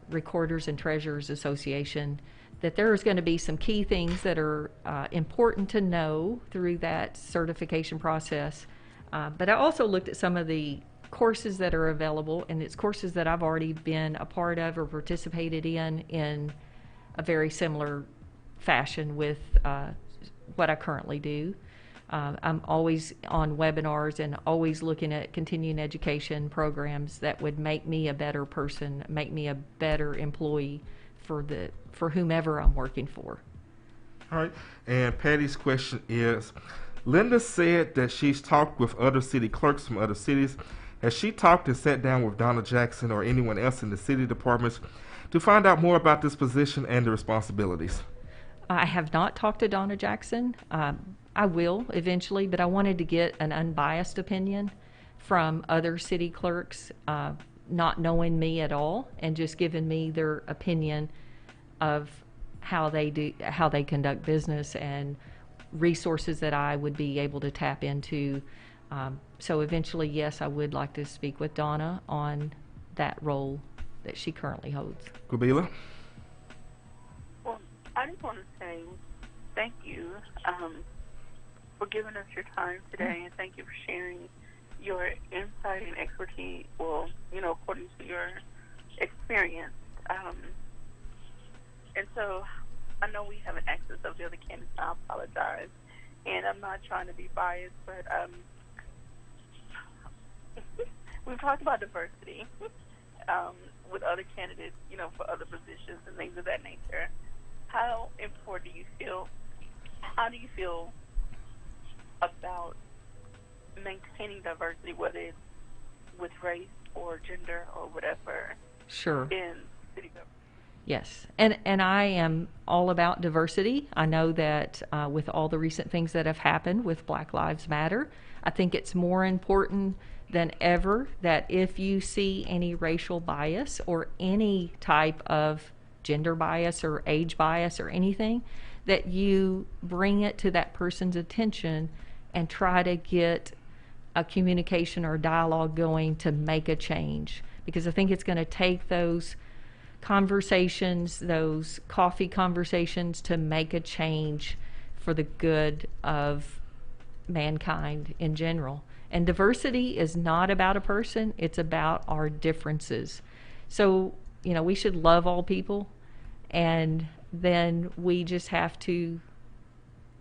Recorders and Treasurers Association, that there is going to be some key things that are important to know through that certification process. But I also looked at some of the courses that are available, and it's courses that I've already been a part of or participated in a very similar fashion with what I currently do. I'm always on webinars and always looking at continuing education programs that would make me a better person, make me a better employee for whomever I'm working for. All right. And Patty's question is, Linda said that she's talked with other city clerks from other cities. Has she talked and sat down with Donna Jackson or anyone else in the city departments to find out more about this position and the responsibilities? I have not talked to Donna Jackson. I will eventually, but I wanted to get an unbiased opinion from other city clerks, not knowing me at all and just giving me their opinion of how they conduct business and resources that I would be able to tap into. So eventually, yes, I would like to speak with Donna on that role that she currently holds. Kubila? Well, I just want to say thank you for giving us your time today, and thank you for sharing your insight and expertise, well, according to your experience. And so I know we haven't access of the other candidates, I apologize. And I'm not trying to be biased, but we've talked about diversity with other candidates, for other positions and things of that nature. How important do you feel about maintaining diversity, whether it's with race or gender or whatever? Sure. In city government. Yes, and I am all about diversity. I know that with all the recent things that have happened with Black Lives Matter, I think it's more important than ever that if you see any racial bias or any type of gender bias or age bias or anything, that you bring it to that person's attention and try to get a communication or dialogue going to make a change. Because I think it's going to take those conversations, those coffee conversations, to make a change for the good of mankind in general. And diversity is not about a person, it's about our differences. So, we should love all people, and then we just have to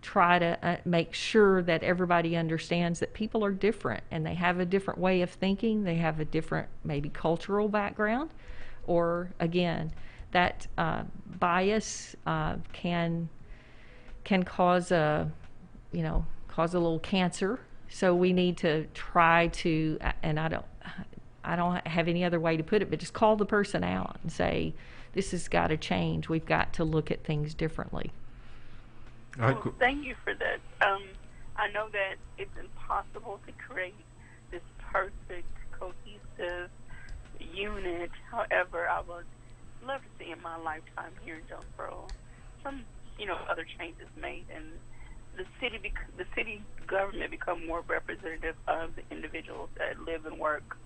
try to make sure that everybody understands that people are different and they have a different way of thinking, they have a different maybe cultural background, or again, that bias can cause a little cancer. So we need to try to, and I don't have any other way to put it, but just call the person out and say, this has got to change. We've got to look at things differently. Well, thank you for that. I know that it's impossible to create this perfect, cohesive unit. However, I would love to see in my lifetime here in Jonesboro some, other changes made, and the city government become more representative of the individuals that live and work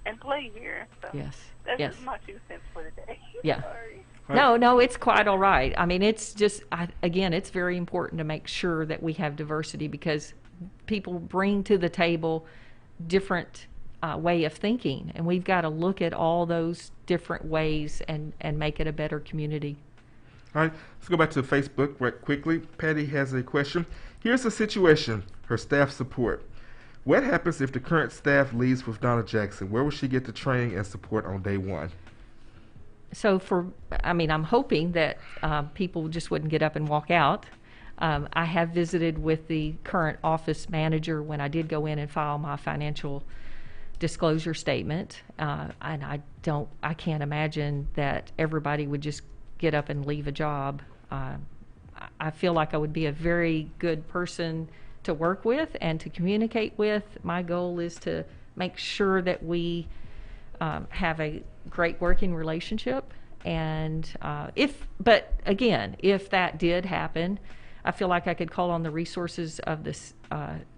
and play here. So yes. That's just my 2 cents for the day. Yeah. Sorry. No, it's quite all right. I mean, it's just, again, it's very important to make sure that we have diversity, because people bring to the table different way of thinking, and we've got to look at all those different ways and make it a better community. All right, let's go back to Facebook right quickly. Patty has a question. Here's the situation, her staff support. What happens if the current staff leaves with Donna Jackson? Where will she get the training and support on day one? So I'm hoping that people just wouldn't get up and walk out. I have visited with the current office manager when I did go in and file my financial disclosure statement, and I can't imagine that everybody would just get up and leave a job. I feel like I would be a very good person to work with and to communicate with. My goal is to make sure that we have a great working relationship, and if that did happen, I feel like I could call on the resources of the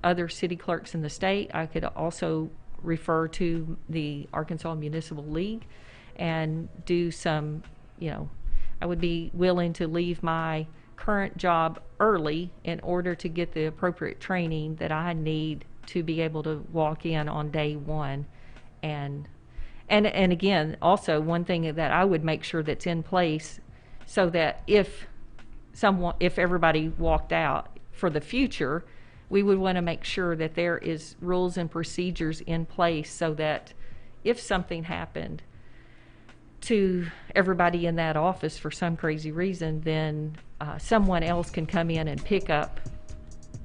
other city clerks in the state. I could also refer to the Arkansas Municipal League and do some, I would be willing to leave my current job early in order to get the appropriate training that I need to be able to walk in on day one. And again, also one thing that I would make sure that's in place, so that if everybody walked out for the future, we would want to make sure that there is rules and procedures in place, so that if something happened to everybody in that office for some crazy reason, then someone else can come in and pick up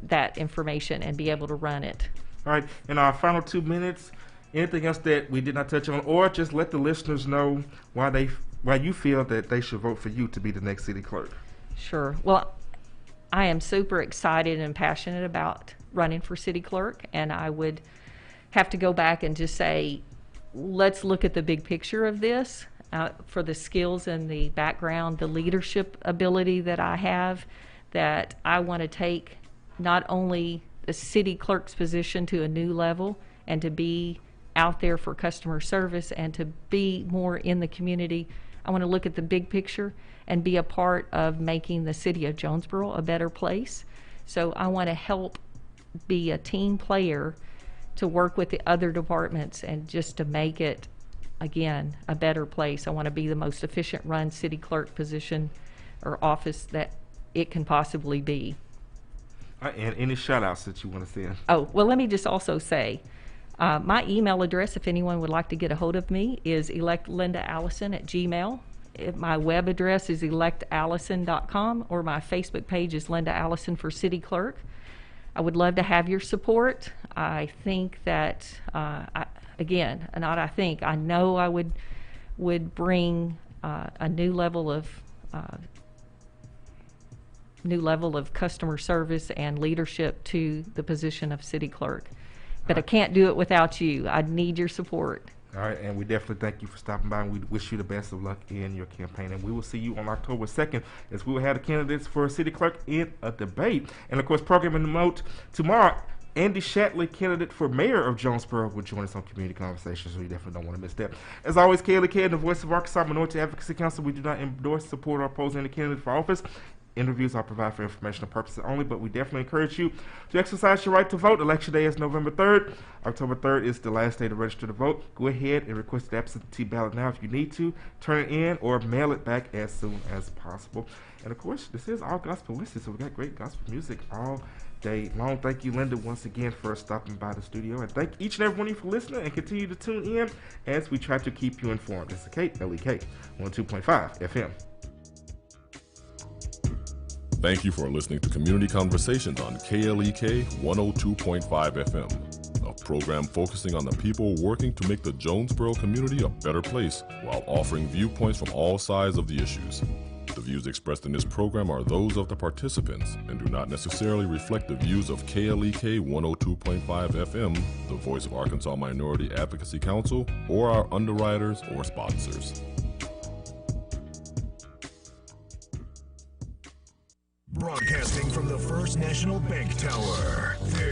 that information and be able to run it. All right, in our final 2 minutes, anything else that we did not touch on, or just let the listeners know why you feel that they should vote for you to be the next city clerk? Sure. Well, I am super excited and passionate about running for city clerk, and I would have to go back and just say, let's look at the big picture of this. For the skills and the background, the leadership ability that I have, that I want to take not only the city clerk's position to a new level, and to be out there for customer service and to be more in the community. I want to look at the big picture and be a part of making the city of Jonesboro a better place. So I want to help be a team player to work with the other departments and just to make it, again, a better place. I want to be the most efficient run city clerk position or office that it can possibly be. And any shout outs that you want to send? Oh, well, let me just also say, my email address, if anyone would like to get a hold of me, is electlindaallison@gmail.com. My web address is electallison.com, or my Facebook page is Linda Allison for City Clerk. I would love to have your support. I think that, I know I would bring a new level of customer service and leadership to the position of city clerk. But I can't do it without you. I need your support. All right, and we definitely thank you for stopping by, and we wish you the best of luck in your campaign. And we will see you on October 2nd as we will have the candidates for city clerk in a debate. And of course, programming note, tomorrow, Andy Shatley, candidate for mayor of Jonesboro, will join us on Community Conversations, so you definitely don't want to miss that. As always, KLEK and the voice of Arkansas Minority Advocacy Council, we do not endorse, support, or oppose any candidate for office. interviews are provided for informational purposes only, but we definitely encourage you to exercise your right to vote. Election day is November 3rd. October 3rd is the last day to register to vote. Go ahead and request the absentee ballot now if you need to. Turn it in or mail it back as soon as possible. And of course, this is all gospel listed, so we got great gospel music all day long. Thank you, Linda, once again for stopping by the studio, and thank each and every one of you for listening, and continue to tune in as we try to keep you informed. This is KLEK 102.5 FM. Thank you for listening to Community Conversations on KLEK 102.5 FM, a program focusing on the people working to make the Jonesboro community a better place while offering viewpoints from all sides of the issues. The views expressed in this program are those of the participants and do not necessarily reflect the views of KLEK 102.5 FM, the voice of Arkansas Minority Advocacy Council, or our underwriters or sponsors. Broadcasting from the First National Bank Tower, this